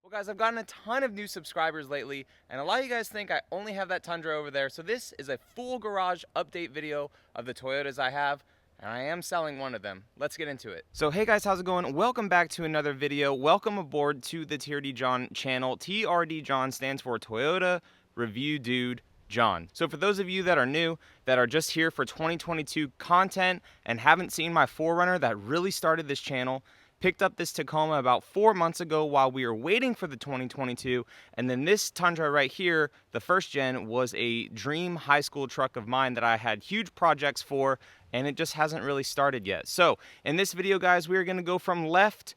Well guys, I've gotten a ton of new subscribers lately, and a lot of you guys think I only have that Tundra over there, so this is a full garage update video of the Toyotas I have, and I am selling one of them. Let's get into it. So hey guys, how's it going? Welcome back to another video. Welcome aboard to the TRDJON channel. TRDJON stands for Toyota Review Dude John. So for those of you that are new, that are just here for 2022 content and haven't seen my 4Runner that really started this channel, picked up this Tacoma about 4 months ago while we were waiting for the 2022, and then this Tundra right here, the first gen, was a dream high school truck of mine that I had huge projects for, and it just hasn't really started yet. So in this video guys, we are going to go from left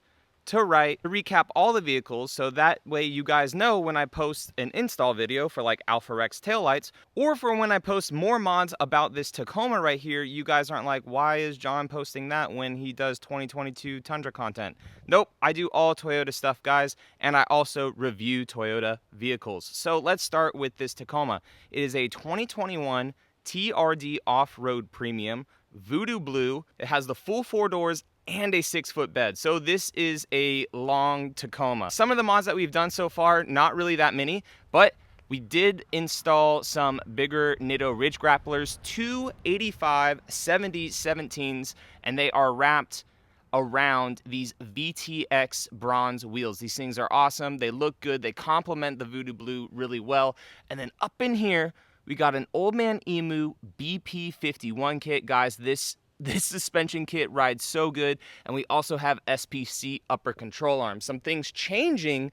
to right to recap all the vehicles, so that way you guys know when I post an install video for like Alpha Rex taillights, or for when I post more mods about this Tacoma right here, you guys aren't like, why is John posting that when he does 2022 Tundra content? Nope, I do all Toyota stuff guys, and I also review Toyota vehicles. So let's start with this Tacoma. It is a 2021 TRD Off-Road Premium, Voodoo Blue. It has the full 4 doors and a 6-foot bed. So this is a long Tacoma. Some of the mods that we've done so far, not really that many, but we did install some bigger Nitto Ridge Grapplers, two 85/70/17s, and they are wrapped around these VTX bronze wheels. These things are awesome. They look good. They complement the Voodoo Blue really well. And then up in here, we got an Old Man Emu BP51 kit. Guys, this suspension kit rides so good, and we also have SPC upper control arms. Some things changing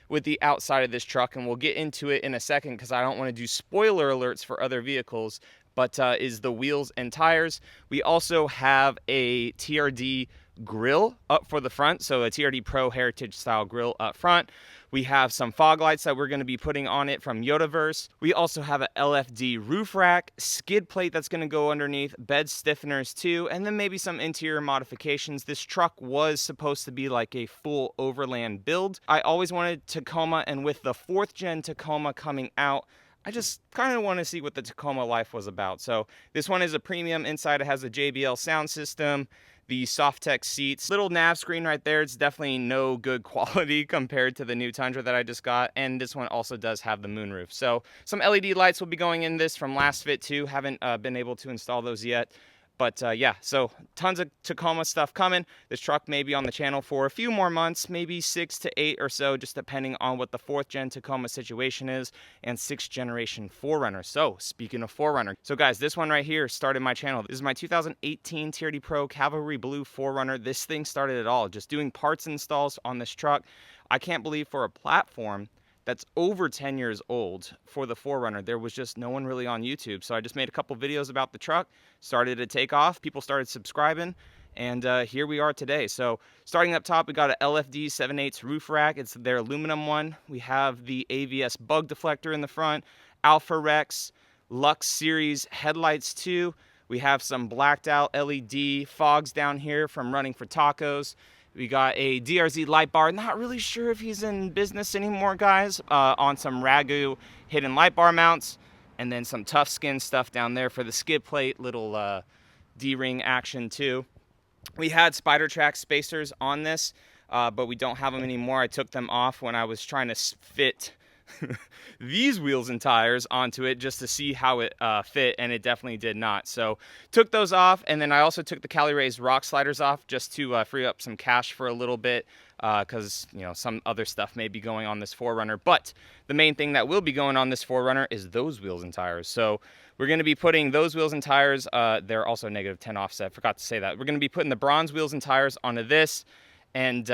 with the outside of this truck, and we'll get into it in a second because I don't want to do spoiler alerts for other vehicles, but is the wheels and tires. We also have a TRD grill up for the front, so a TRD Pro Heritage style grill up front. We have some fog lights that we're going to be putting on it from Yodaverse. We also have a LFD roof rack, skid plate that's going to go underneath, bed stiffeners too, and then maybe some interior modifications. This truck was supposed to be like a full overland build. I always wanted Tacoma, and with the 4th gen Tacoma coming out, I just kind of want to see what the Tacoma life was about. So this one is a premium. Inside it has a JBL sound system, the Softex seats, little nav screen right there. It's definitely no good quality compared to the new Tundra that I just got, and this one also does have the moonroof. So some LED lights will be going in this from last fit too. Haven't been able to install those yet. But yeah, so tons of Tacoma stuff coming. This truck may be on the channel for a few more months, maybe 6 to 8 or so, just depending on what the 4th gen Tacoma situation is, and 6th generation 4Runner. So speaking of 4Runner, so guys, this one right here started my channel. This is my 2018 TRD Pro Cavalry Blue 4Runner. This thing started it all, just doing parts installs on this truck. I can't believe for a platform that's over 10 years old for the 4Runner, there was just no one really on YouTube. So I just made a couple videos about the truck, started to take off, people started subscribing, and here we are today. So starting up top, we got a LFD 7/8 roof rack. It's their aluminum one. We have the AVS bug deflector in the front, Alpha Rex, Lux Series headlights too. We have some blacked out LED fogs down here from running for tacos. We got a DRZ light bar. Not really sure if he's in business anymore, guys, on some Ragu hidden light bar mounts. And then some tough skin stuff down there for the skid plate, little D-ring action too. We had Spider Track spacers on this, but we don't have them anymore. I took them off when I was trying to fit these wheels and tires onto it just to see how it fit, and it definitely did not. So took those off, and then I also took the Cali Rays rock sliders off just to free up some cash for a little bit, because you know, some other stuff may be going on this 4Runner. But the main thing that will be going on this 4Runner is those wheels and tires. So we're going to be putting those wheels and tires, they're also -10 offset, forgot to say that. We're going to be putting the bronze wheels and tires onto this, and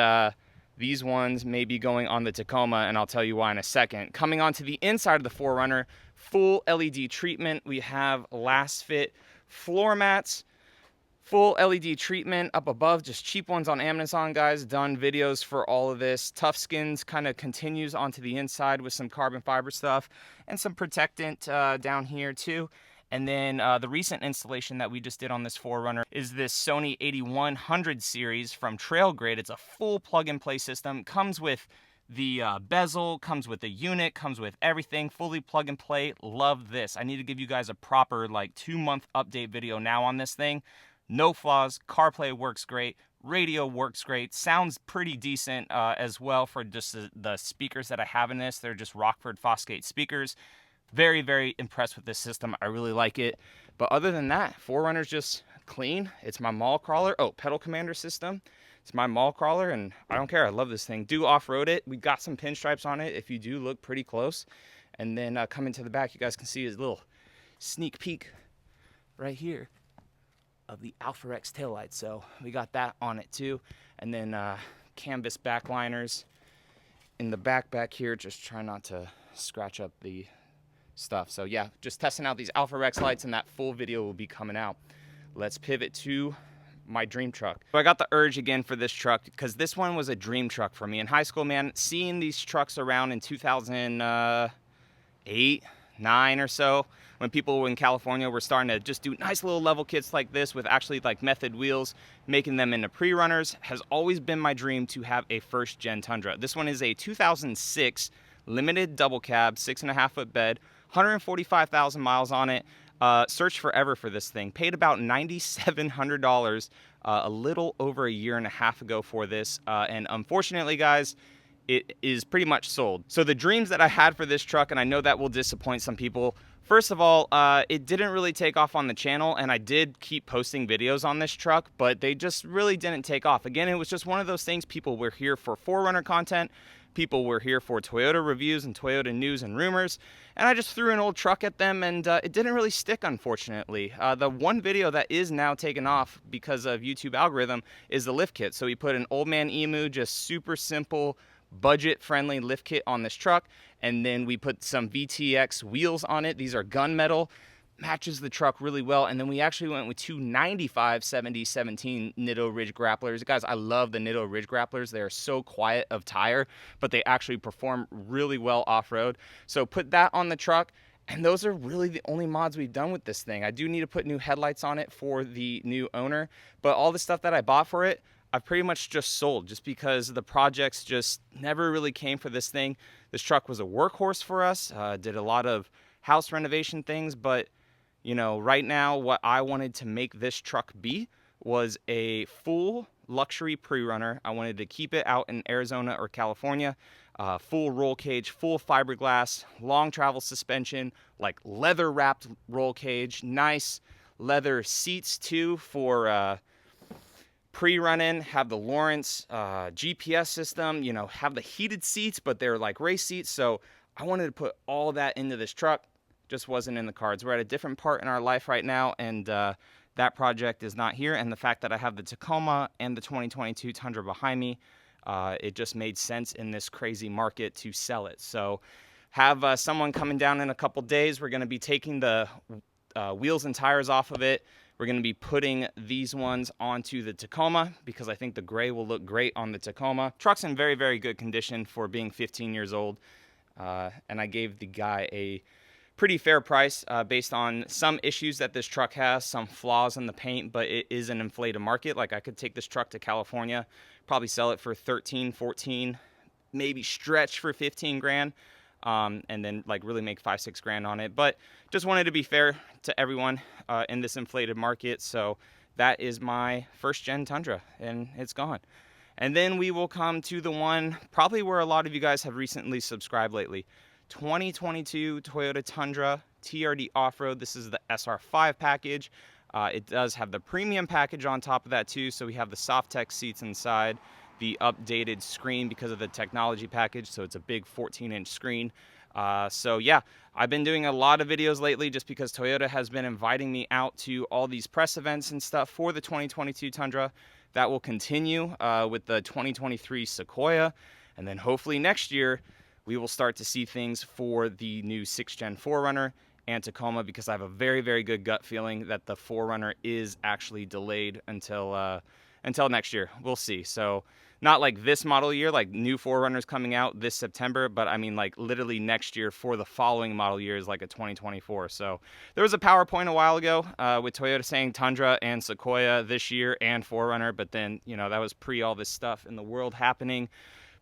these ones may be going on the Tacoma, and I'll tell you why in a second. Coming onto the inside of the 4Runner, full LED treatment. We have last fit floor mats, full LED treatment up above, just cheap ones on Amazon, guys. Done videos for all of this. Tough Skins kind of continues onto the inside with some carbon fiber stuff and some protectant down here too. And then the recent installation that we just did on this 4Runner is this Sony 8100 series from Trailgrid. It's a full plug-and-play system. Comes with the bezel, comes with the unit, comes with everything, fully plug-and-play. Love this. I need to give you guys a proper like 2-month update video now on this thing. No flaws, CarPlay works great, Radio works great, sounds pretty decent as well for just the speakers that I have in this. They're just Rockford Fosgate speakers. Very, very impressed with this system. I really like it. But other than that, 4Runner's just clean. It's my mall crawler. Oh, pedal commander system. It's my mall crawler, and I don't care. I love this thing. Do off-road it. We got some pinstripes on it if you do look pretty close. And then coming to the back, you guys can see his little sneak peek right here of the Alpha Rex taillights. So we got that on it too. And then canvas backliners in the back here. Just try not to scratch up the stuff. So yeah, just testing out these Alpha Rex lights, and that full video will be coming out. Let's pivot to my dream truck. So I got the urge again for this truck because this one was a dream truck for me in high school, man. Seeing these trucks around in 2008, 9 or so, when people in California were starting to just do nice little level kits like this with actually like method wheels, making them into pre-runners, has always been my dream to have a first gen Tundra. This one is a 2006 limited double cab, 6.5 foot bed, 145,000 miles on it. Searched forever for this thing. Paid about $9,700 a little over a year and a half ago for this. And unfortunately, guys, it is pretty much sold. So the dreams that I had for this truck, and I know that will disappoint some people. First of all, it didn't really take off on the channel, and I did keep posting videos on this truck, but they just really didn't take off. Again, it was just one of those things. People were here for 4Runner content. People were here for Toyota reviews and Toyota news and rumors, and I just threw an old truck at them, and it didn't really stick, unfortunately. The one video that is now taken off because of YouTube algorithm is the lift kit. So we put an Old Man Emu, just super simple, budget-friendly lift kit on this truck, and then we put some VTX wheels on it. These are gunmetal. Matches the truck really well. And then we actually went with two 95/70/17 Nitto Ridge grapplers. Guys, I love the Nitto Ridge grapplers. They are so quiet of tire, but they actually perform really well off-road. So put that on the truck, and those are really the only mods we've done with this thing. I do need to put new headlights on it for the new owner, but all the stuff that I bought for it, I've pretty much just sold, just because the projects just never really came for this thing. This truck was a workhorse for us, did a lot of house renovation things, but you know, right now, what I wanted to make this truck be was a full luxury pre-runner. I wanted to keep it out in Arizona or California. Full roll cage, full fiberglass, long travel suspension, like leather wrapped roll cage, nice leather seats too for pre-running. Have the Lawrence GPS system, you know, have the heated seats, but they're like race seats. So I wanted to put all that into this truck. Just wasn't in the cards. We're at a different part in our life right now, and that project is not here. And the fact that I have the Tacoma and the 2022 Tundra behind me, it just made sense in this crazy market to sell it. So have someone coming down in a couple days. We're going to be taking the wheels and tires off of it. We're going to be putting these ones onto the Tacoma because I think the gray will look great on the Tacoma. Truck's in very, very good condition for being 15 years old, and I gave the guy a pretty fair price based on some issues that this truck has, some flaws in the paint, but it is an inflated market. Like I could take this truck to California, probably sell it for 13, 14, maybe stretch for 15 grand, and then like really make 5-6 grand on it. But just wanted to be fair to everyone in this inflated market. So that is my first gen Tundra, and it's gone. And then we will come to the one probably where a lot of you guys have recently subscribed lately. 2022 Toyota Tundra TRD Off-Road. This is the SR5 package. It does have the premium package on top of that too. So we have the Softex seats inside, the updated screen because of the technology package. So it's a big 14-inch screen. So yeah, I've been doing a lot of videos lately just because Toyota has been inviting me out to all these press events and stuff for the 2022 Tundra. That will continue with the 2023 Sequoia. And then hopefully next year, we will start to see things for the new 6th Gen 4Runner and Tacoma, because I have a very, very good gut feeling that the 4Runner is actually delayed until next year. We'll see. So not like this model year, like new 4Runners coming out this September, but I mean like literally next year for the following model year is like a 2024. So there was a PowerPoint a while ago with Toyota saying Tundra and Sequoia this year and 4Runner, but then, you know, that was pre all this stuff in the world happening.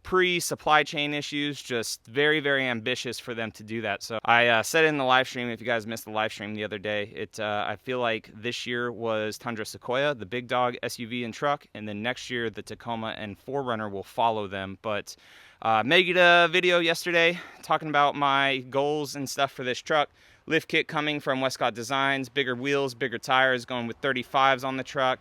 pre-supply chain issues, just very, very ambitious for them to do that. So I said in the live stream, if you guys missed the live stream the other day, I feel like this year was Tundra Sequoia, the big dog SUV and truck, and then next year the Tacoma and 4Runner will follow them. But made a video yesterday talking about my goals and stuff for this truck. Lift kit coming from Westcott Designs, bigger wheels, bigger tires, going with 35s on the truck.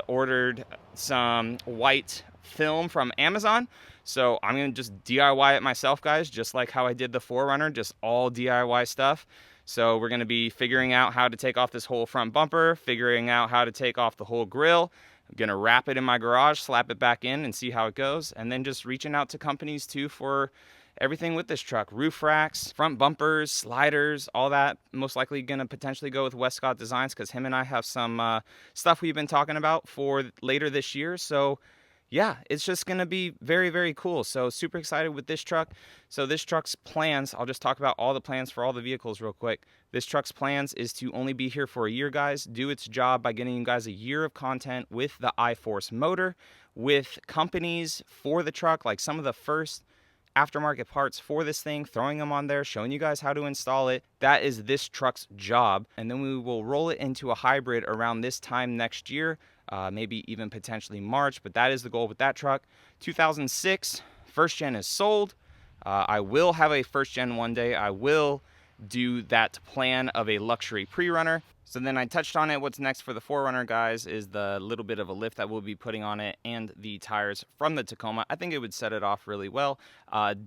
Ordered some white film from Amazon, so I'm gonna just DIY it myself, guys, just like how I did the 4Runner, just all DIY stuff. So we're gonna be figuring out how to take off this whole front bumper, figuring out how to take off the whole grill. I'm gonna wrap it in my garage, slap it back in, and see how it goes, and then just reaching out to companies too for everything with this truck: roof racks, front bumpers, sliders, all that. Most likely gonna potentially go with Westcott Designs, because him and I have some stuff we've been talking about for later this year. So yeah, it's just gonna be very, very cool. So super excited with this truck. So this truck's plans, I'll just talk about all the plans for all the vehicles real quick. This truck's plans is to only be here for a year, guys, do its job by getting you guys a year of content with the iForce motor, with companies for the truck, like some of the first aftermarket parts for this thing, throwing them on there, showing you guys how to install it. That is this truck's job. And then we will roll it into a hybrid around this time next year, maybe even potentially March, but that is the goal with that truck. 2006, first gen is sold. I will have a first gen one day. I will do that plan of a luxury pre-runner. So then I touched on it. What's next for the 4Runner, guys, is the little bit of a lift that we'll be putting on it and the tires from the Tacoma. I think it would set it off really well.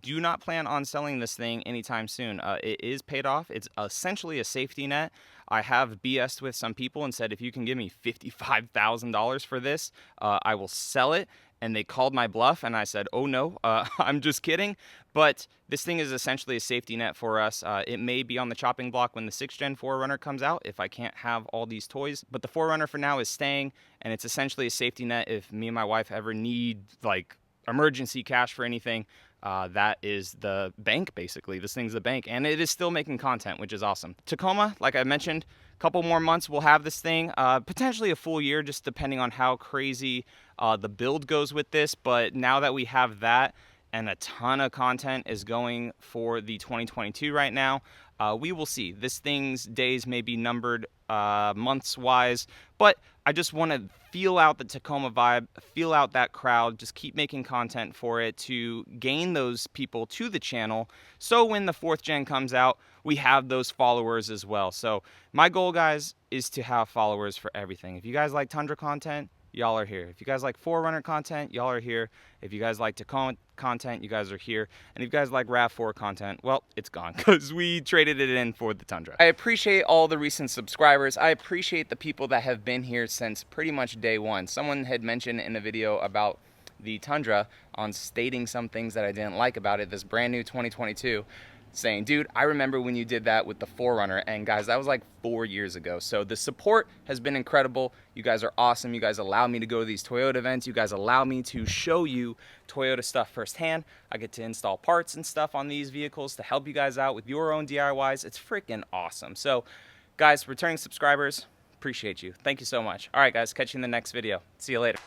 Do not plan on selling this thing anytime soon. It is paid off. It's essentially a safety net. I have BS'd with some people and said, if you can give me $55,000 for this, I will sell it. And they called my bluff, and I said, oh no, I'm just kidding. But this thing is essentially a safety net for us. It may be on the chopping block when the 6th gen 4Runner comes out if I can't have all these toys. But the 4Runner for now is staying, and it's essentially a safety net if me and my wife ever need like emergency cash for anything. That is the bank, basically. This thing's the bank, and it is still making content, which is awesome. Tacoma, like I mentioned, a couple more months we'll have this thing, potentially a full year, just depending on how crazy the build goes with this. But now that we have that, and a ton of content is going for the 2022 right now, we will see. This thing's days may be numbered months wise, but I just want to feel out the Tacoma vibe, feel out that crowd, just keep making content for it to gain those people to the channel, so when the 4th gen comes out, we have those followers as well. So my goal, guys, is to have followers for everything. If you guys like Tundra content, y'all are here. If you guys like 4Runner content, y'all are here. If you guys like Tacoma content, you guys are here. And if you guys like RAV4 content, well, it's gone because we traded it in for the Tundra. I appreciate all the recent subscribers. I appreciate the people that have been here since pretty much day one. Someone had mentioned in a video about the Tundra on stating some things that I didn't like about it, this brand new 2022. Saying, dude, I remember when you did that with the 4Runner, and guys, that was like 4 years ago. So the support has been incredible. You guys are awesome. You guys allow me to go to these Toyota events. You guys allow me to show you Toyota stuff firsthand. I get to install parts and stuff on these vehicles to help you guys out with your own DIYs. It's freaking awesome. So guys, returning subscribers, appreciate you. Thank you so much. All right, guys, catch you in the next video. See you later.